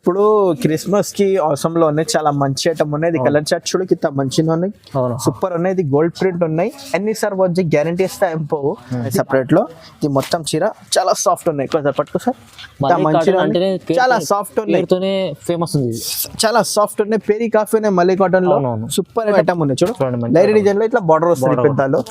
ఇప్పుడు క్రిస్మస్ కి అవసరం లో ఉన్నాయి, చాలా మంచి ఐటమ్ ఉన్నాయి. ఇది కలర్ చార్ట్ చూడు కింద మంచిగా ఉన్నాయి, సూపర్ ఉన్నాయి. ఇది గోల్డ్ ప్రింట్ ఉన్నాయి. ఎన్ని సార్ వచ్చి గ్యారంటీ ఇస్తా ఏం పోవు. సెపరేట్ లో ఇది మొత్తం చీర చాలా సాఫ్ట్ ఉన్నాయి. కొంచెం పట్టుకో సార్, మంచిగా చాలా సాఫ్ట్ ఉన్నాయి, ఫేమస్ ఉంది, చాలా సాఫ్ట్ ఉన్నాయి. పేరీ కాఫీ ఉన్నాయి, మళ్ళీ కాటన్ లో సూపర్ ఐటమ్ ఉన్నాయి. చూడు లైట్ డిజైన్ లో ఇట్లా బార్డర్ వస్తుంది పెద్దలో.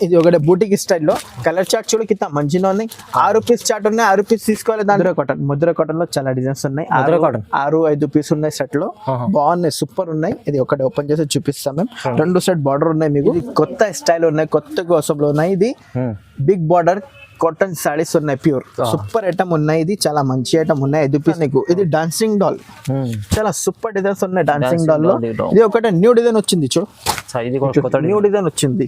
ఇది ఒకటి బూటిక్ స్టైల్ లో కలర్ చార్ట్ చూడు కింద మంచిగా ఉన్నాయి. 6 పీస్ చార్ట్ ఉన్నాయి, 6 పీస్ తీసుకోవాలి. దాంట్లో కాటన్ ముద్ర కాటన్ లో చాలా డిజైన్స్ ఉన్నాయి. 6-5 పీస్ ఉన్నాయి సెట్ లో, బాగున్నాయి, సూపర్ ఉన్నాయి. ఇది ఒకటి ఓపెన్ చేసి చూపిస్తాం మేము. 2 సెట్ బార్డర్ ఉన్నాయి మీకు. కొత్త స్టైల్ ఉన్నాయి, కొత్త కోసంలో ఉన్నాయి. ఇది బిగ్ బార్డర్ కాటన్ సారీస్ ఉన్నాయి, ప్యూర్ సూపర్ ఐటమ్ ఉన్నాయి. ఇది చాలా మంచి ఐటమ్ ఉన్నాయి. 5 పీస్ నీకు. ఇది డాన్సింగ్ డాల్, చాలా సూపర్ డిజైన్స్ ఉన్నాయి డాన్సింగ్ డాల్ లో. ఇది ఒకటి న్యూ డిజైన్ వచ్చింది చూడు, న్యూ డిజైన్ వచ్చింది.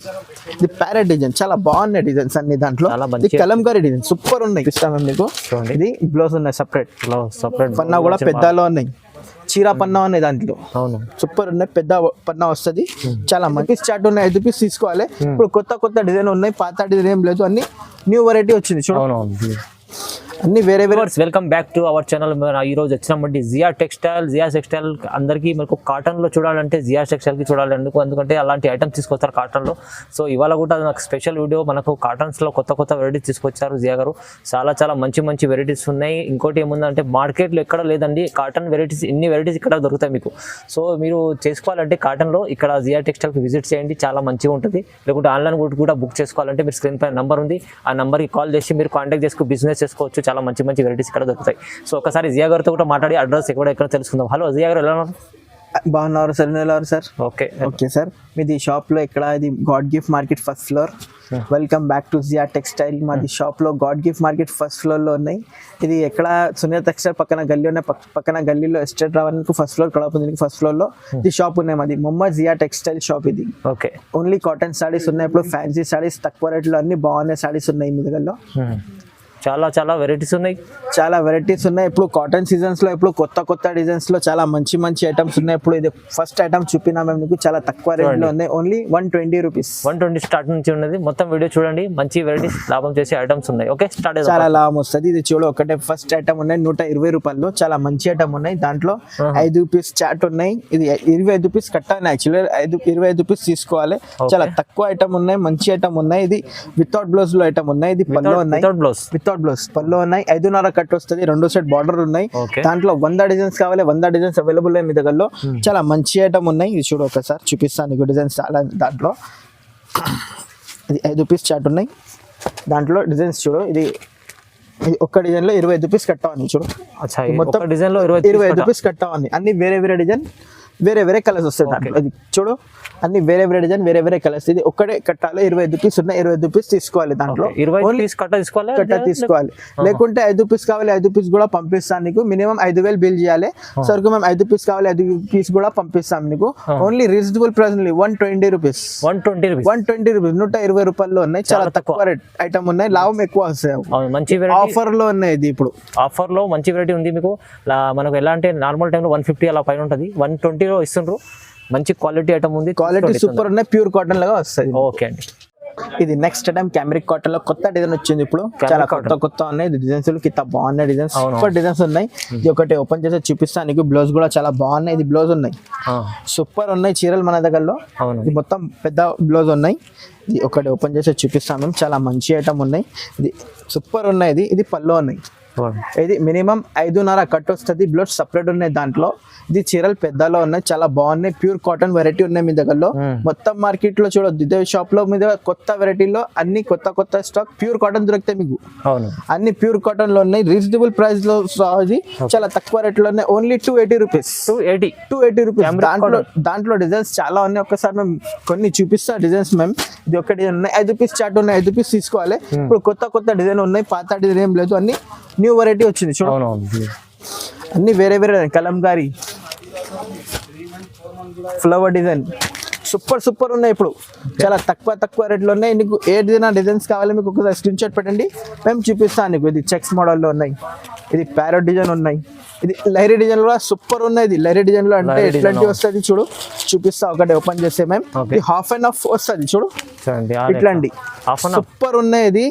ఇది ప్యారెట్ డిజైన్, చాలా బాగున్నాయి డిజైన్స్ అన్ని. దాంట్లో ఇది కలంకారీ డిజైన్ సూపర్ ఉన్నాయి. ఇస్తాం మేము మీకు. ఇది బ్లౌజ్ ఉన్నాయి సపరేట్, పన్నా కూడా పెద్దలో ఉన్నాయి, చీరా పన్నా ఉన్నాయి దాంట్లో, సూపర్ ఉన్నాయి. పెద్ద పన్నా వస్తుంది, చాలా మంచి చార్ట్ ఉన్నాయి. 5 పీస్ తీసుకోవాలి. ఇప్పుడు కొత్త డిజైన్ ఉన్నాయి, పాత డిజైన్ ఏం లేదు, అన్ని న్యూ వెరైటీ వచ్చింది చూడు, అన్ని వేరే వేరే. Welcome back to our channel. ఈ రోజు వచ్చినామంటే జియా టెక్స్టైల్ అందరికీ మనకు కాటన్ లో చూడాలంటే జియా టెక్స్టైల్ కి చూడాలి, ఎందుకంటే అలాంటి ఐటమ్స్ తీసుకొస్తారు కాటన్ లో. సో ఇవాళ కూడా నాకు స్పెషల్ వీడియో, మనకు కాటన్స్ లో కొత్త వెరైటీస్ తీసుకొచ్చారు జియా గారు. చాలా మంచి వెరైటీస్ ఉన్నాయి. ఇంకోటి ఏముందంటే మార్కెట్ లో ఎక్కడ లేదండి కాటన్ వెరైటీస్, ఇన్ని వెరైటీస్ ఇక్కడ దొరుకుతాయి మీకు. సో మీరు చేసుకోవాలంటే కాటన్ లో ఇక్కడ జియా టెక్స్టైల్ కి విజిట్ చేయండి, చాలా మంచిగా ఉంటుంది. లేకుంటే ఆన్లైన్ కూడా బుక్ చేసుకోవాలంటే మీరు స్క్రీన్ పై నంబర్ ఉంది, ఆ నంబర్ కి కాల్ చేసి మీరు కాంటాక్ట్ చేసుకుని బిజినెస్ చేసుకోవచ్చు. చాలా మంచి వెరైటీస్ ఇక్కడ దొరుకుతాయి. సో ఒకసారి జియా గారితో కూడా మాట్లాడి అడ్రస్ ఎక్కడ తెలుసుకుందాం. హలో జియా గారు, ఎలా ఉన్నారు? బాగున్నారు సార్, ఎలా ఉన్నారు సార్? Okay sir. మీది షాప్ లో ఇక్కడ, ఇది god gift market first floor. Welcome back to Jia textile. మాది షాప్ లో god gift market first floor లో ఉన్నాయి. ఇది ఎక్కడ సునీత టెక్స్టైల్ పక్కన గల్లీ ఉన్నాయి, పక్కన గల్లీలో ఎస్టేట్ రావడానికి ఫస్ట్ ఫ్లోర్, కడపందికి ఫస్ట్ ఫ్లోర్ లో ఈ షాప్ ఉన్నాయి. మాది మొహమ్మద్ జియా టెక్స్టైల్ షాప్. ఇది ఓకే, ఓన్లీ కాటన్ సారీస్ ఉన్నాయి. ఇప్పుడు ఫ్యాన్సీ సారీస్ తక్కువ రేట్ లో అన్ని బాగున్నాయి సారీస్ ఉన్నాయి మీ దగ్గరలో. చాలా వెరైటీస్ ఉన్నాయి, చాలా వెరైటీస్ ఉన్నాయి. ఇప్పుడు కాటన్ సీజన్స్ లో ఇప్పుడు కొత్త డిజైన్స్ లో చాలా మంచి ఐటమ్స్ ఉన్నాయి. ఇప్పుడు ఇది ఫస్ట్ ఐటమ్ చూపినా మేము మీకు, చాలా తక్కువ రేట్ లో ఉన్నాయి. ఓన్లీ 120 రూపీస్, 120 స్టార్ట్ నుంచి ఉన్నది. మొత్తం వీడియో చూడండి, మంచి వెరైటీస్ లాభం చేసే ఐటమ్స్ ఉన్నాయి. Okay, start. చాలా లాభం వస్తుంది. ఇది చూడు, ఒకటే ఫస్ట్ ఐటమ్ ఉన్నాయి 120 రూపాయలు, చాలా మంచి ఐటమ్ ఉన్నాయి. దాంట్లో 5 పీస్ చాట్ ఉన్నాయి. ఇది 25 పీస్ కట్టాలి, యాక్చువల్లీ 25 పీస్ తీసుకోవాలి. చాలా తక్కువ ఐటమ్ ఉన్నాయి, మంచి ఐటమ్ ఉన్నాయి. ఇది వితౌట్ బ్లౌజ్ లో ఐటమ్ ఉన్నాయి. ఇది పళ్ళు ఉన్నాయి, వితౌట్ బ్లౌజ్ పళ్ళు ఉన్నాయి. 5.5 కట్ వస్తుంది. 2 సెట్ బార్డర్ ఉన్నాయి. దాంట్లో 100 డిజైన్స్ కావాలి, 100 డిజైన్స్ అవైలబుల్ మీ దగ్గరలో. చాలా మంచి ఐటమ్ ఉన్నాయి. ఇది చూడు, ఒకసారి చూపిస్తాను నీకు డిజైన్స్ చాలా. దాంట్లో ఇది 5 పీస్ చాట్ ఉన్నాయి. దాంట్లో డిజైన్స్ చూడు, ఇది ఒక్క డిజైన్ లో 25 పీస్ కట్టావని చూడు, మొత్తం డిజైన్ లో 25 పీస్ కట్టావని. అన్ని వేరే డిజైన్, వేరే కలర్స్ వస్తాయి దాంట్లో. ఇది చూడు, అన్ని వేరే డిజైన్, వేరే కలర్స్. ఇది ఒక్కడే కట్టాలి. 25 పీస్ ఉన్నాయి, 25 పీస్ తీసుకోవాలి. దాంట్లో కట్ట తీసుకోవాలి. లేకుంటే 5 పీస్ కావాలి, 5 పీస్ కూడా పంపిస్తాను నీకు. మినిమం 5,000 బిల్ చేయాలి. సరుకు మేము 5 పీస్ కావాలి, 5 పీస్ కూడా పంపిస్తాం నీకు. Only reasonable price, 120 rupees, 120 rupees, 120 రూపాయల్లో ఉన్నాయి. చాలా తక్కువ రేట్ ఐటమ్ ఉన్నాయి, లాభం ఎక్కువ వస్తాయి. మంచి ఆఫర్ లో ఉన్నాయి. ఇది ఇప్పుడు ఆఫర్ లో మంచి వెరైటీ ఉంది మీకు. మనకు ఎలా అంటే నార్మల్ టైంలో 150 అలా పైన ఉంటుంది, 120 ఇస్తుండ్రు. మంచి క్వాలిటీ ఐటమ్ ఉంది, క్వాలిటీ సూపర్ ఉన్నాయి. ప్యూర్ కాటన్ లాగా వస్తుంది. ఓకే అండి. ఇది నెక్స్ట్ ఐటమ్ క్యామ్రిక్ కాటన్ లో కొత్త డిజైన్ వచ్చింది. ఇప్పుడు చాలా కొత్త ఉన్నాయి డిజైన్స్, కింద బాగున్నాయి డిజైన్స్, సూపర్ డిజైన్స్ ఉన్నాయి. ఇది ఒకటి ఓపెన్ చేసి చూపిస్తాను నీకు. బ్లౌజ్ కూడా చాలా బాగున్నాయి. ఇది బ్లౌజ్ ఉన్నాయి, సూపర్ ఉన్నాయి చీరలు మన దగ్గరలో. ఇది మొత్తం పెద్ద బ్లౌజ్ ఉన్నాయి. ఇది ఒకటి ఓపెన్ చేసి చూపిస్తాను మేము. చాలా మంచి ఐటమ్ ఉన్నాయి. ఇది సూపర్ ఉన్నాయి. ఇది పళ్ళు ఉన్నాయి. ఇది మినిమం 5.5 కట్ వస్తుంది. బ్లౌజ్ సపరేట్ ఉన్నాయి దాంట్లో. ఇది చీరలు పెద్దలో ఉన్నాయి, చాలా బాగున్నాయి. ప్యూర్ కాటన్ వెరైటీ ఉన్నాయి మీ దగ్గరలో. మొత్తం మార్కెట్ లో చూడొద్దు, ఇదే షాప్ లో మీద కొత్త వెరైటీలో అన్ని కొత్త స్టాక్ ప్యూర్ కాటన్ దొరుకుతాయి మీకు. అన్ని ప్యూర్ కాటన్ లో ఉన్నాయి, రీజనబుల్ ప్రైస్ లో. ఇది చాలా తక్కువ రేట్ లో ఉన్నాయి. Only 280 rupees, 280 rupees. దాంట్లో డిజైన్స్ చాలా ఉన్నాయి. ఒకసారి మేము కొన్ని చూపిస్తా డిజైన్స్ మేము. ఇది ఒక డిజైన్ ఉన్నాయి, 5 పీస్ చాట్ ఉన్నాయి, 5 పీస్ తీసుకోవాలి. ఇప్పుడు కొత్త డిజైన్ ఉన్నాయి, పాత డిజైన్ ఏం లేదు, అన్ని న్యూ వెరైటీ వచ్చింది చూడు. అన్ని వేరే కలంకారీ, ఫ్లవర్ డిజైన్, సూపర్ ఉన్నాయి. ఇప్పుడు చాలా తక్కువ రేట్లో ఉన్నాయి. నీకు ఏ డిజైన్స్ కావాలి మీకు ఒకసారి స్క్రీన్ షాట్ పెట్టండి, మేము చూపిస్తాను నీకు. ఇది చెక్స్ మోడల్లో ఉన్నాయి. ఇది ప్యారెట్ డిజైన్ ఉన్నాయి, ఇది లైరీ డిజైన్ లో సూపర్ ఉన్నాయి. ఇది లైరీ డిజైన్ లో అంటే ఎట్లాంటి వస్తుంది చూడు, చూపిస్తా ఒకటి ఓపెన్ చేస్తే మేము. ఇది హాఫ్ అండ్ హాఫ్ వస్తుంది చూడు, ఇట్లాంటి సూపర్ ఉన్నాయి. ఇది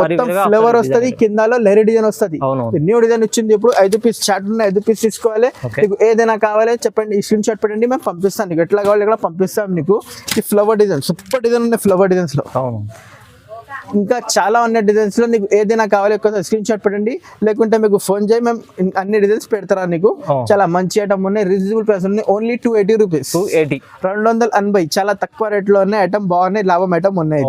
మొత్తం ఫ్లేవర్ వస్తుంది, కిందలో లైరీ డిజైన్ వస్తుంది. న్యూ డిజైన్ వచ్చింది ఇప్పుడు. 5 పీస్ చాట్ ఉన్నాయి, 5 పీస్ తీసుకోవాలి. నీకు ఏదైనా కావాలి చెప్పండి, ఈ స్క్రీన్ షాట్ పెట్టండి, మేము పంపిస్తాం. నీకు ఎట్లా కావాలి ఎక్కడ పంపిస్తాం నీకు. ఈ ఫ్లవర్ డిజైన్ సూపర్ డిజైన్ ఉన్నాయి, ఫ్లవర్ డిజైన్స్ లో ఇంకా చాలా ఉన్నాయి డిజైన్స్ లో. నీకు ఏదైనా కావాలి ఒకసారి స్క్రీన్ షాట్ పెట్టండి, లేకుంటే మీకు ఫోన్ చేయి, మేము అన్ని డిజైన్స్ పెడతారా నీకు. చాలా మంచి ఐటమ్ ఉన్నాయి, రీజనబుల్ ప్రైస్ ఉన్నాయి. ఓన్లీ 280 రూపీస్, 280, చాలా తక్కువ రేట్ లో ఉన్నాయి. ఐటమ్ బాగున్నాయి, లాభం ఐటమ్ ఉన్నాయి.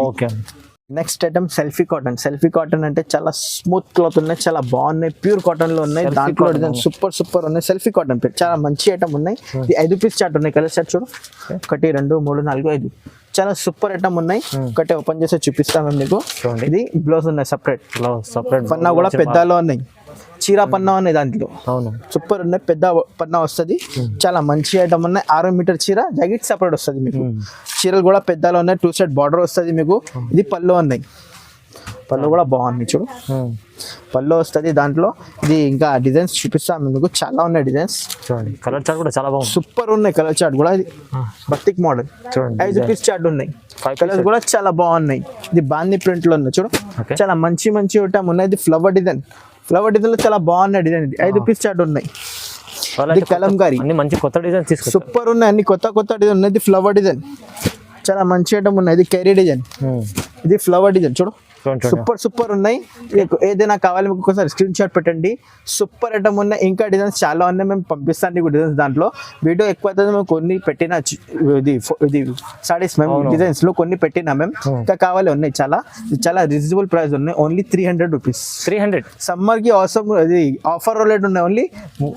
Next item selfie cotton. Selfie cotton అంటే చాలా స్మూత్ క్లాత్ ఉన్నాయి, చాలా బాగున్నాయి, ప్యూర్ కాటన్ లో ఉన్నాయి. దాంట్లో డిజైన్ సూపర్ ఉన్నాయి. సెల్ఫీ కాటన్ చాలా మంచి ఐటమ్ ఉన్నాయి. ఇది 5 పీస్ చార్ట్ ఉన్నాయి, కలర్ చార్ట్ చూడు, 1 2 3 4 5, చాలా సూపర్ ఐటమ్ ఉన్నాయి. ఒకటే ఓపెన్ చేసి చూపిస్తాం మేము మీకు. ఇది బ్లౌజ్ ఉన్నాయి, సపరేట్ పన్నా కూడా పెద్దలో ఉన్నాయి, చీరా పన్నా ఉన్నాయి దాంట్లో. సూపర్ ఉన్నాయి, పెద్ద పన్నా వస్తుంది. చాలా మంచి ఐటమ్ ఉన్నాయి. 6 మీటర్ చీర, జాకెట్ సపరేట్ వస్తుంది మీకు. చీరలు కూడా పెద్దలో ఉన్నాయి, 2 సైడ్ బార్డర్ వస్తుంది మీకు. ఇది పళ్ళు ఉన్నాయి, పళ్ళు కూడా బాగున్నాయి చూడు, పళ్ళు వస్తుంది దాంట్లో. ఇది ఇంకా డిజైన్స్ చూపిస్తాను మీకు, చాలా ఉన్నాయి డిజైన్స్. చూడండి కలర్ చార్ట్ కూడా చాలా బాగుంది, సూపర్ ఉన్నాయి కలర్ చార్ట్ కూడా. ఇది బతిక్ మోడల్, 5 పీస్ చార్ట్ ఉన్నాయి, కలర్స్ కూడా చాలా బాగున్నాయి. ఇది బాందీ ప్రింట్ లో ఉన్నాయి చూడు, చాలా మంచి ఐటమ్ ఉన్నాయి. ఇది ఫ్లవర్ డిజైన్ లో చాలా బాగున్నాయి డిజైన్. ఇది 5 పీస్ చార్ట్ ఉన్నాయి. ఇది కలంకారీ, మంచి కొత్త డిజైన్ సూపర్ ఉన్నాయి, అన్ని కొత్త డిజైన్ ఉన్నాయి. ఇది ఫ్లవర్ డిజైన్ చాలా మంచి ఐటమ్ ఉన్నాయి. ఇది కెరీ డిజైన్, ఇది ఫ్లవర్ డిజైన్ చూడు, సూపర్ ఉన్నాయి. ఏదైనా కావాలి మీకు ఒకసారి స్క్రీన్ షాట్ పెట్టండి. సూపర్ ఐటమ్ ఉన్నాయి, ఇంకా డిజైన్స్ చాలా ఉన్నాయి, మేము పంపిస్తాను నీకు డిజైన్స్. దాంట్లో వీడియో ఎక్కువ అవుతుంది, మేము కొన్ని పెట్టిన ఇది సారీస్ మేము డిజైన్స్ లో కొన్ని పెట్టినా మేము. ఇంకా కావాలి ఉన్నాయి, చాలా రీజనబుల్ ప్రైస్ ఉన్నాయి. Only 300 rupees. 300 సమ్మర్ కి అవసరం. ఇది ఆఫర్ రేట్ ఉన్నాయి, only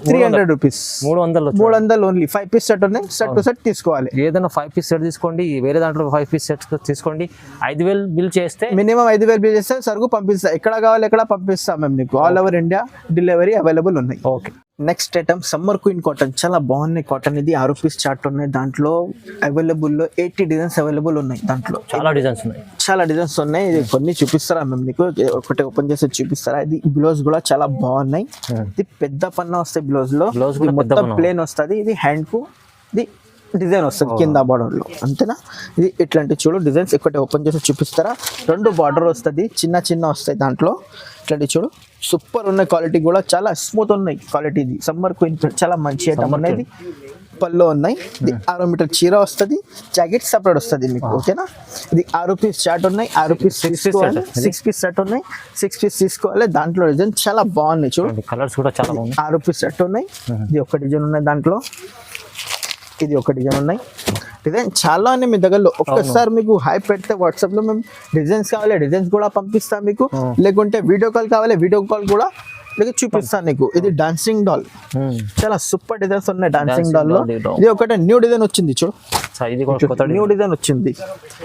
300 rupees. 300 only. 5 piece set ఉన్నాయి, సెట్ టు సెట్ తీసుకోవాలి. ఏదైనా 5 పీస్ సెట్ తీసుకోండి, వేరే దాంట్లో 5 పీస్ సెట్ తీసుకోండి. 5,000 బిల్ చేస్తే మినిమం 5,000 బిల్ చేస్తే సరుకు పంపిస్తా. ఎక్కడ కావాలి ఎక్కడ పంపిస్తాం మేము నీకు. All over India delivery available ఉన్నాయి. Okay. Next item summer queen cotton, చాలా బాగున్నాయి కాటన్. ఇది 6 పీస్ చార్ట్ ఉన్నాయి, దాంట్లో అవైలబుల్ లో 80 డిజైన్స్ అవైలబుల్ ఉన్నాయి. దాంట్లో చాలా డిజైన్స్ ఉన్నాయి. ఇది కొన్ని చూపిస్తారా మేము నీకు, ఒకటి ఓపెన్ చేసి చూపిస్తారా. ఇది బ్లౌజ్ కూడా చాలా బాగున్నాయి. ఇది పెద్ద పన్నా వస్తాయి బ్లౌజ్ లో, మొత్తం ప్లేన్ వస్తుంది. ఇది హ్యాండ్ కు ఇది డిజైన్ వస్తుంది కింద బార్డర్ లో, అంతేనా. ఇది ఇట్లాంటి చూడు డిజైన్స్, ఒకటి ఓపెన్ చేసి చూపిస్తారా. 2 బార్డర్ వస్తుంది, చిన్న వస్తాయి దాంట్లో. ఇట్లాంటి చూడు, సూపర్ ఉన్నాయి. క్వాలిటీ కూడా చాలా స్మూత్ ఉన్నాయి క్వాలిటీ. ఇది సమ్మర్ క్వీన్ చాలా మంచి ఐటమ్ ఉన్నాయి. పళ్ళు ఉన్నాయి. ఇది 6 మీటర్ చీర వస్తుంది, జాకెట్ సపరేట్ వస్తుంది మీకు, ఓకేనా. ఇది 6 పీస్ చార్ట్ ఉన్నాయి, 6 పీస్ తీసుకోవాలి. 6 పీస్ సెట్ ఉన్నాయి, 6 పీస్ తీసుకోవాలి. దాంట్లో డిజైన్ చాలా బాగున్నాయి చూడు, కలర్స్ కూడా చాలా బాగున్నాయి. 6 పీస్ సెట్ ఉన్నాయి. ఇది ఒక డిజైన్ ఉన్నాయి దాంట్లో, ఇది ఒక డిజైన్ ఉన్నాయి. డిజైన్ చాలా ఉన్నాయి మీ దగ్గరలో. ఒక్కసారి మీకు హై పెడితే వాట్సాప్ లో మేము డిజైన్స్ కావాలి, డిజైన్స్ కూడా పంపిస్తాం మీకు. లేకుంటే వీడియో కాల్ కావాలి, వీడియో కాల్ కూడా చూపిస్తాను నీకు. ఇది డాన్సింగ్ డాల్, చాలా సూపర్ డిజైన్స్ ఉన్నాయి డాన్సింగ్ డాల్ లో. ఇది ఒకటే న్యూ డిజైన్ వచ్చింది చూడు, న్యూ డిజైన్ వచ్చింది.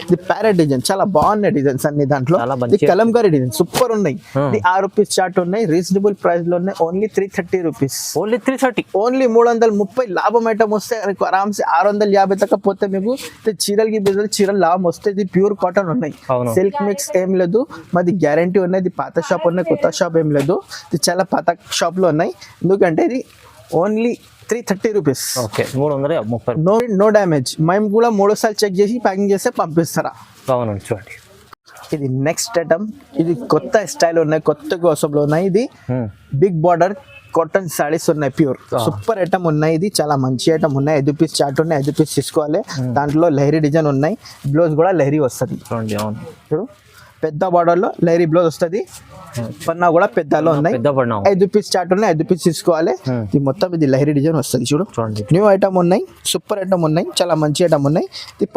ఇది ప్యారెట్ డిజైన్, చాలా బాగున్నాయి డిజైన్స్ అన్ని దాంట్లో. ఇది కలంకారీ డిజైన్ సూపర్ ఉన్నాయి. ఇది 6 పీస్ చార్ట్ ఉన్నాయి, రీజనబుల్ ప్రైస్ లో ఉన్నాయి. Only 330 rupees. Only 330, only 330. లాభం ఐటమ్ వస్తే ఆరామ్సే 650 దాకా పోతే మీకు. చీరలకి బిజినెస్ చీరలు లాభం వస్తే. ఇది ప్యూర్ కాటన్ ఉన్నాయి, సిల్క్ మిక్స్ ఏం లేదు, మాది గ్యారంటీ ఉన్నాయి. ఇది పాత షాప్ ఉన్నాయి, కొత్త షాప్ ఏం లేదు. ఇది చాలా పాత షాప్ లో ఉన్నాయి, ఎందుకంటే ఇది only 330 rupees. Okay, 330. No damage. మేము కూడా 3 సార్లు చెక్ చేసి ప్యాకింగ్ చేస్తే పంపిస్తారా. అవునండి, చూడండి. ఇది నెక్స్ట్ ఐటమ్, ఇది కొత్త స్టైల్ ఉన్నాయి, కొత్త కోసంలో ఉన్నాయి. ఇది బిగ్ బార్డర్ కాటన్ సారీస్ ఉన్నాయి, ప్యూర్ సూపర్ ఐటమ్ ఉన్నాయి. ఇది చాలా మంచి ఐటమ్ ఉన్నాయి. 5 పీస్ చార్ట్ ఉన్నాయి, 5 పీస్ తీసుకోవాలి. దాంట్లో లహరీ డిజైన్ ఉన్నాయి, బ్లౌజ్ కూడా లహరీ వస్తుంది చూడు. పెద్ద బార్డర్ లో లహరీ బ్లౌజ్ వస్తుంది, పన్నా కూడా పెద్దలో ఉన్నాయి. 5 పీస్ చార్ట్ ఉన్నాయి, 5 పీస్ తీసుకోవాలి. ఇది మొత్తం ఇది లహరీ డిజైన్ వస్తుంది చూడు. న్యూ ఐటమ్ ఉన్నాయి, సూపర్ ఐటమ్ ఉన్నాయి, చాలా మంచి ఐటమ్ ఉన్నాయి. ఇది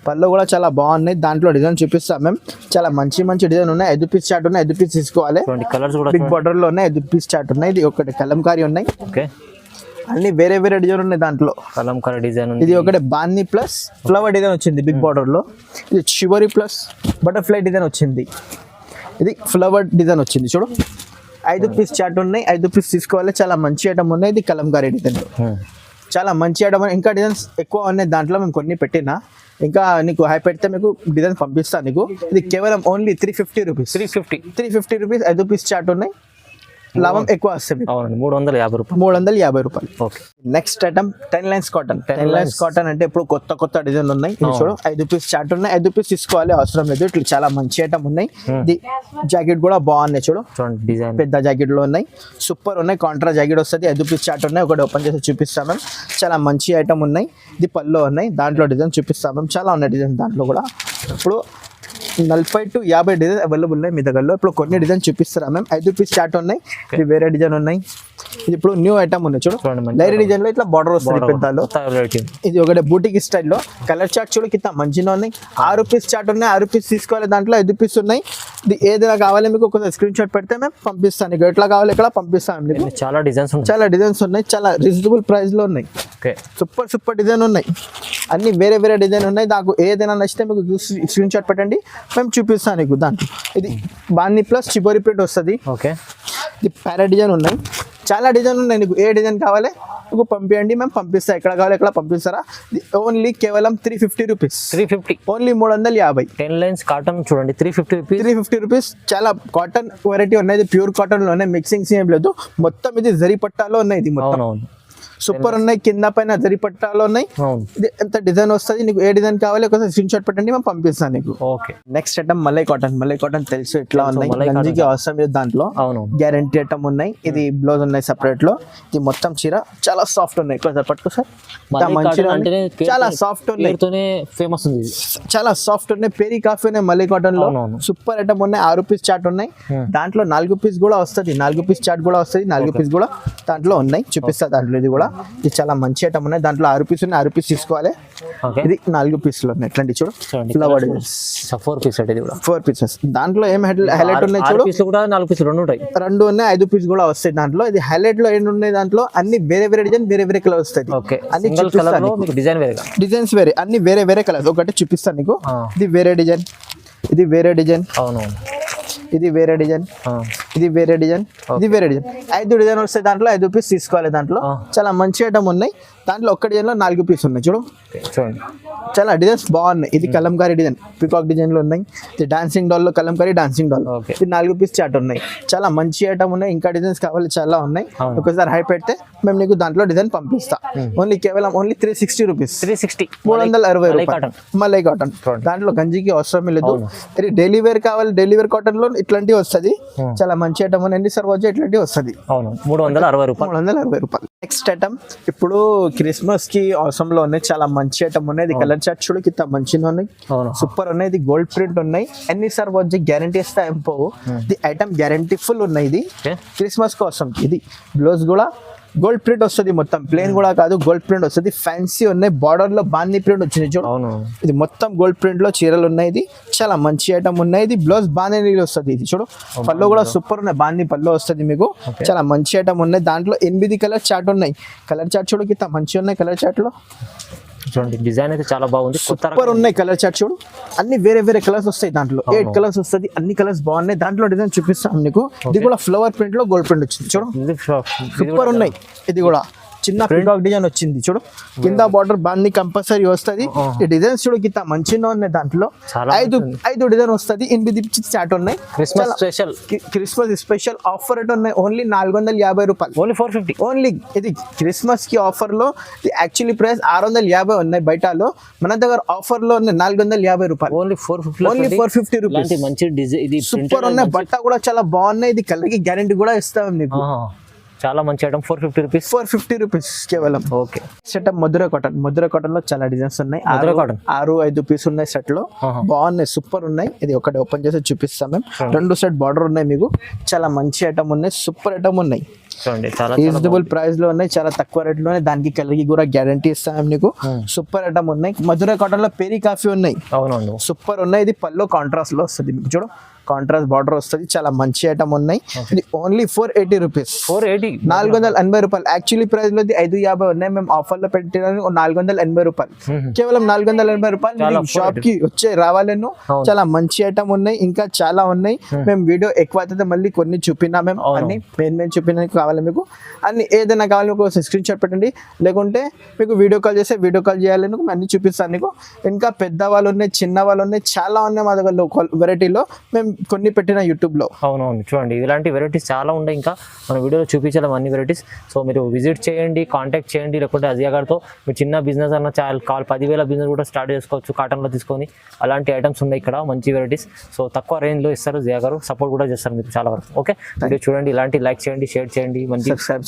పళ్ళు కూడా చాలా బాగున్నాయి. దాంట్లో డిజైన్ చూపిస్తాం మేము, చాలా మంచి డిజైన్ ఉన్నాయి. 5 పీస్ చార్ట్ ఉన్నాయి, 5 పీస్ తీసుకోవాలి. బిగ్ బార్డర్ లో ఉన్నాయి, 5 పీస్ చార్ట్ ఉన్నాయి. ఇది ఒకటి కలంకారీ ఉన్నాయి, అన్ని వేరే డిజైన్ ఉన్నాయి దాంట్లో. కలంకారీ డిజైన్, ఇది ఒకటి బాందీ ప్లస్ ఫ్లవర్ డిజైన్ వచ్చింది బిగ్ బార్డర్ లో. ఇది షివరీ ప్లస్ బటర్ఫ్లై డిజైన్ వచ్చింది. ఇది ఫ్లవర్ డిజైన్ వచ్చింది చూడు. 5 పీస్ చార్ట్ ఉన్నాయి, 5 పీస్ తీసుకోవాలి. చాలా మంచి ఐటమ్ ఉన్నాయి. ఇది కలంకారీ డిజైన్, చాలా మంచి ఐటమ్. ఇంకా డిజైన్స్ ఎక్కువ ఉన్నాయి దాంట్లో, మేము కొన్ని పెట్టినా. ఇంకా నీకు హై పెడితే మీకు డిజైన్ పంపిస్తాను నీకు. ఇది కేవలం only 350 rupees. 350 rupees. 5 piece chart ఉన్నాయి, లాభం ఎక్కువ వస్తుంది. అవునండి, 350 రూపాయలు. 350 రూపాయలు. Okay. Next item 10 lines cotton. 10 lines cotton అంటే ఇప్పుడు కొత్త డిజైన్ ఉన్నాయి. ఇది చూడు 5 పీస్ చార్ట్ ఉన్నాయి. 5 పీస్ తీసుకోవాలి అవసరం లేదు. ఇట్లా చాలా మంచి ఐటమ్ ఉన్నాయి. ఇది జాకెట్ కూడా బాగున్నాయి చూడు, డిజైన్ పెద్ద జాకెట్ లో ఉన్నాయి, సూపర్ ఉన్నాయి. కాంట్రా జాకెట్ వస్తుంది. 5 పీస్ చార్ట్ ఉన్నాయి. ఒకటి ఓపెన్ చేసి చూపిస్తాం మేము. చాలా మంచి ఐటమ్ ఉన్నాయి. ఇది పళ్ళు ఉన్నాయి, దాంట్లో డిజైన్ చూపిస్తాం మేము. చాలా ఉన్నాయి డిజైన్ దాంట్లో కూడా. ఇప్పుడు 40 to 50 డిజైన్ అవైలబుల్ ఉన్నాయి మీ దగ్గరలో. ఇప్పుడు కొన్ని డిజైన్ చూపిస్తారా మేము. 5 పీస్ చార్ట్ ఉన్నాయి. ఇది వేరే డిజైన్ ఉన్నాయి. ఇది ఇప్పుడు న్యూ ఐటమ్ ఉంది చూడు, లైరీ డిజైన్ లో ఇట్లా బార్డర్ వస్తుంది పెద్దలో. ఇది ఒకటి బూటిక్ స్టైల్లో కలర్ చార్ట్ చూడు కింద మంచిగా ఉన్నాయి. 6 పీస్ చార్ట్ ఉన్నాయి. 6 పీస్ తీసుకోవాలి, దాంట్లో 5 పీస్ ఉన్నాయి. ఇది ఏదైనా కావాలి మీకు ఒకసారి స్క్రీన్ షాట్ పెడితే మేము పంపిస్తాను. మీకు ఎట్లా కావాలి ఇక్కడ పంపిస్తాను మీకు. చాలా డిజైన్స్ ఉన్నాయి. చాలా రీజనబుల్ ప్రైస్ లో ఉన్నాయి. సూపర్ డిజైన్ ఉన్నాయి. అన్ని వేరే డిజైన్ ఉన్నాయి. నాకు ఏదైనా నచ్చితే మీకు స్క్రీన్ షాట్ పెట్టండి, మేము చూపిస్తాను నీకు. దాంట్లో ఇది బాంది ప్లస్ చిబోరి ప్రింట్ వస్తుంది. ఓకే. ఇది ప్యారా డిజైన్ ఉన్నాయి. చాలా డిజైన్ ఉన్నాయి. నీకు ఏ డిజైన్ కావాలి మీకు పంపించండి, మేము పంపిస్తాం. ఎక్కడ కావాలి ఎక్కడ పంపిస్తారా. ఓన్లీ కేవలం 350 రూపీస్. 350 ఓన్లీ 350. 10 లైన్స్ కాటన్ చూడండి 350 రూపీస్. చాలా కాటన్ వెరైటీ ఉన్నాయి. ప్యూర్ కాటన్ లో ఉన్నాయి, మిక్సింగ్స్ ఏం లేదు. మొత్తం ఇది జరీ పట్టాలో ఉన్నాయి. ఇది మొత్తం సూపర్ ఉన్నాయి. కింద పైన జరీ పట్టాలో ఉన్నాయి. ఇది ఎంత డిజైన్ వస్తుంది. నీకు ఏ డిజైన్ కావాలి ఒకసారి స్క్రీన్ షాట్ పెట్టండి, మేము పంపిస్తాను నీకు. Okay. Next item malai cotton తెలుసు ఎట్లా ఉన్నాయి. గంజికి అవసరం లేదు దాంట్లో. గ్యారంటీ ఐటమ్ ఉన్నాయి. ఇది బ్లౌజ్ ఉన్నాయి సెపరేట్ లో. ఇది మొత్తం చీర చాలా సాఫ్ట్ ఉన్నాయి. ఒకసారి పట్టుకో సార్. చాలా సాఫ్ట్ ఉన్నాయి, ఫేమస్ ఉంది. చాలా సాఫ్ట్ ఉన్నాయి. పేరీ కాఫీ ఉన్నాయి మలై కాటన్ లో. సూపర్ ఐటమ్ ఉన్నాయి. 6 పీస్ చార్ట్ ఉన్నాయి. దాంట్లో 4 పీస్ కూడా వస్తుంది. 4 పీస్ చార్ట్ కూడా వస్తుంది. 4 పీస్ కూడా దాంట్లో ఉన్నాయి. చూపిస్తా దాంట్లో. ఇది కూడా ఇది చాలా మంచి ఐటమ్ ఉన్నాయి. దాంట్లో 6 పీస్ ఉన్నాయి. 6 పీస్ తీసుకోవాలి. ఇది 4 పీసులు ఉన్నాయి. ఎట్లాంటి చూడు, ఫ్లవర్ 4 పీసెస్. దాంట్లో ఏం హైలైట్ ఉన్నాయి చూడు. 4 పీసులు రెండు ఉన్నాయి. 5 పీస్ కూడా వస్తాయి దాంట్లో. ఇది హైలైట్ లో ఏంటి ఉన్నాయి దాంట్లో అన్ని వేరే డిజైన్ వేరే కలర్ వస్తాయి. అన్ని డిజైన్స్ వేరే, అన్ని వేరే కలర్స్. ఒకటి చూపిస్తాను నీకు. ఇది వేరే డిజైన్, ఇది వేరే డిజైన్, ఇది వేరే డిజైన్, ఇది వేరే డిజైన్, ఇది వేరే డిజైన్. 5 డిజైన్ వస్తాయి దాంట్లో. 5 పీస్ తీసుకోవాలి. దాంట్లో చాలా మంచి ఐటమ్ ఉన్నాయి. దాంట్లో ఒక్క డిజైన్ లో 4 పీస్ ఉన్నాయి చూడు. చాలా డిజైన్స్ బాగున్నాయి. ఇది కలంకారీ డిజైన్, పికాక్ డిజైన్ లో ఉన్నాయి. ఇది డాన్సింగ్ డాల్ లో కలంకారీ డాన్సింగ్ డాల్. ఇది 4 పీస్ చార్ట్ ఉన్నాయి. చాలా మంచి ఐటమ్ ఉన్నాయి. ఇంకా డిజైన్స్ కావాలి చాలా ఉన్నాయి. ఒకసారి హై పెడితే మేము నీకు దాంట్లో డిజైన్ పంపిస్తాం. కేవలం 360 రూపీస్. 360 రూపాయలు మలై కాటన్. దాంట్లో గంజికి అవసరం లేదు. ఇది డైలీ వేర్ కావాలి. డైలీ వేర్ కాటన్ లో ఇట్లాంటివి వస్తుంది. చాలా మంచి ఐటమ్ ఉన్నాయి. ఎన్నిసార్లు వచ్చి ఇట్లాంటివి వస్తుంది. 360 రూపాయలు. నెక్స్ట్ ఐటమ్ ఇప్పుడు క్రిస్మస్ కి అవసరం లో ఉన్నాయి. చాలా మంచి ఐటమ్ ఉన్నాయి. ఇది కలర్ చార్ట్ చూడు కింద మంచిగా ఉన్నాయి. సూపర్ ఉన్నాయి. ఇది గోల్డ్ ప్రింట్ ఉన్నాయి. ఎన్నిసార్లు వచ్చి గ్యారంటీ ఇస్తా ఏం పోవు. ఇది ఐటమ్ గ్యారంటీ ఫుల్ ఉన్నాయి. ఇది క్రిస్మస్ కోసం. ఇది బ్లౌజ్ కూడా గోల్డ్ ప్రింట్ వస్తుంది. మొత్తం ప్లేన్ కూడా కాదు, గోల్డ్ ప్రింట్ వస్తుంది. ఫ్యాన్సీ ఉన్నాయి. బార్డర్ లో బాందీ ప్రింట్ వచ్చింది చూడు. ఇది మొత్తం గోల్డ్ ప్రింట్ లో చీరలు ఉన్నాయి. ఇది చాలా మంచి ఐటమ్ ఉన్నాయి. ఇది బ్లౌజ్ బాందీ వస్తుంది. ఇది చూడు పళ్ళు కూడా సూపర్ ఉన్నాయి. బాందీ పళ్ళు వస్తుంది మీకు. చాలా మంచి ఐటమ్ ఉన్నాయి. దాంట్లో 8 కలర్ చార్ట్ ఉన్నాయి. కలర్ చార్ట్ చూడు కింద మంచిగా ఉన్నాయి. కలర్ చార్ట్ లో చూడండి డిజైన్ అయితే చాలా బాగుంది. సూపర్ ఉన్నాయి. కలర్ చార్ట్ చూడు. అన్ని వేరే కలర్స్ వస్తాయి. దాంట్లో 8 కలర్స్ వస్తుంది. అన్ని కలర్స్ బాగున్నాయి. దాంట్లో డిజైన్ చూపిస్తాం నీకు. ఇది కూడా ఫ్లవర్ ప్రింట్ లో గోల్డ్ ప్రింట్ వచ్చింది చూడు. సూపర్ ఉన్నాయి. ఇది కూడా చిన్న పికాక్ డిజైన్ వచ్చింది చూడు. కింద బార్డర్ బాంది కంపల్సరీ వస్తుంది. ఈ డిజైన్స్ చూడు కింద మంచిగా ఉన్నాయి. దాంట్లో 5 డిజైన్ వస్తుంది. 8 చార్ట్ ఉన్నాయి. క్రిస్మస్ స్పెషల్ ఆఫర్ రేట్ ఉన్నాయి. ఓన్లీ 450 రూపాయలు. ఓన్లీ 450. ఓన్లీ ఇది క్రిస్మస్ కి ఆఫర్ లో. యాక్చువల్లీ ప్రైస్ 650 ఉన్నాయి బయటలో. మన దగ్గర ఆఫర్ లో ఉన్నాయి 450 రూపాయలు. Only 450 rupees. మంచి డిజైన్. ఇది సూపర్ ఉన్నాయి. బట్ట కూడా చాలా బాగున్నాయి. ఇది కలర్ కి గ్యారంటీ కూడా ఇస్తాం నీకు. చాలా మంచి ఐటమ్. 450 రూపీస్ కేవలం. ఓకే. సెట్ మధుర కాటన్ లో చాలా డిజైన్స్ ఉన్నాయి. 6-5 పీస్ ఉన్నాయి సెట్ లో. బాగున్నాయి. సూపర్ ఉన్నాయి. ఇది ఒకటి ఓపెన్ చేసి చూపిస్తాం మేము. 2 సెట్ బార్డర్ ఉన్నాయి మీకు. చాలా మంచి ఐటమ్ ఉన్నాయి. సూపర్ ఐటమ్ ఉన్నాయి. రీజనబుల్ ప్రైస్ లో ఉన్నాయి. చాలా తక్కువ రేట్ లో. దానికి కలర్ కి కూడా గ్యారంటీ ఇస్తాం నీకు. సూపర్ ఐటమ్ ఉన్నాయి. మధుర కాటన్ లో పేరీ కాఫీ ఉన్నాయి. సూపర్ ఉన్నాయి. ఇది పల్లో కాంట్రాస్ట్ లో వస్తుంది మీకు చూడు. కాంట్రాస్ట్ బార్డర్ వస్తుంది. చాలా మంచి ఐటమ్ ఉన్నాయి. ఇది ఓన్లీ 480 రూపీస్. 480 రూపాయలు. యాక్చువల్లీ ప్రైస్ లో 550 ఉన్నాయి. మేము ఆఫర్ లో పెట్టడానికి 480 రూపాయలు. కేవలం 480 రూపాయలు. షాప్ కి వచ్చే రావాలను. చాలా మంచి ఐటమ్ ఉన్నాయి. ఇంకా చాలా ఉన్నాయి. మేము వీడియో ఎక్కువ అయితే మళ్ళీ కొన్ని చూపినా మేము. అన్ని మెయిన్ చూపినా కావాలి మీకు. అన్ని ఏదైనా కావాలి మీకు స్క్రీన్ షాట్ పెట్టండి. లేకుంటే మీకు వీడియో కాల్ చేస్తే వీడియో కాల్ చేయాలని అన్ని చూపిస్తాను నీకు. ఇంకా పెద్ద వాళ్ళు ఉన్నాయి, చిన్న వాళ్ళు ఉన్నాయి. చాలా ఉన్నాయి మా దగ్గర వెరైటీలో. మేము కొన్ని పెట్టిన యూట్యూబ్ లో. అవునవును, చూడండి ఇలాంటి వెరైటీస్ చాలా ఉన్నాయి, ఇంకా మన వీడియోలో చూపించలేము అన్ని వెరైటీస్. సో మీరు విజిట్ చేయండి, కాంటాక్ట్ చేయండి, లేకుంటే అజియా గారితో మీరు చిన్న బిజినెస్ అన్న చాలా 10,000 బిజినెస్ కూడా స్టార్ట్ చేసుకోవచ్చు కాటన్లో తీసుకొని. అలాంటి ఐటమ్స్ ఉన్నాయి ఇక్కడ, మంచి వెరైటీస్. సో తక్కువ రేంజ్లో ఇస్తారు జియా గారు, సపోర్ట్ కూడా చేస్తారు మీకు చాలా వరకు. ఓకే, వీడియో చూడండి, ఇలాంటి లైక్ చేయండి, షేర్ చేయండి, మంచి సబ్స్క్రైబ్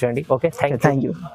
చేయండి. Okay, thank you.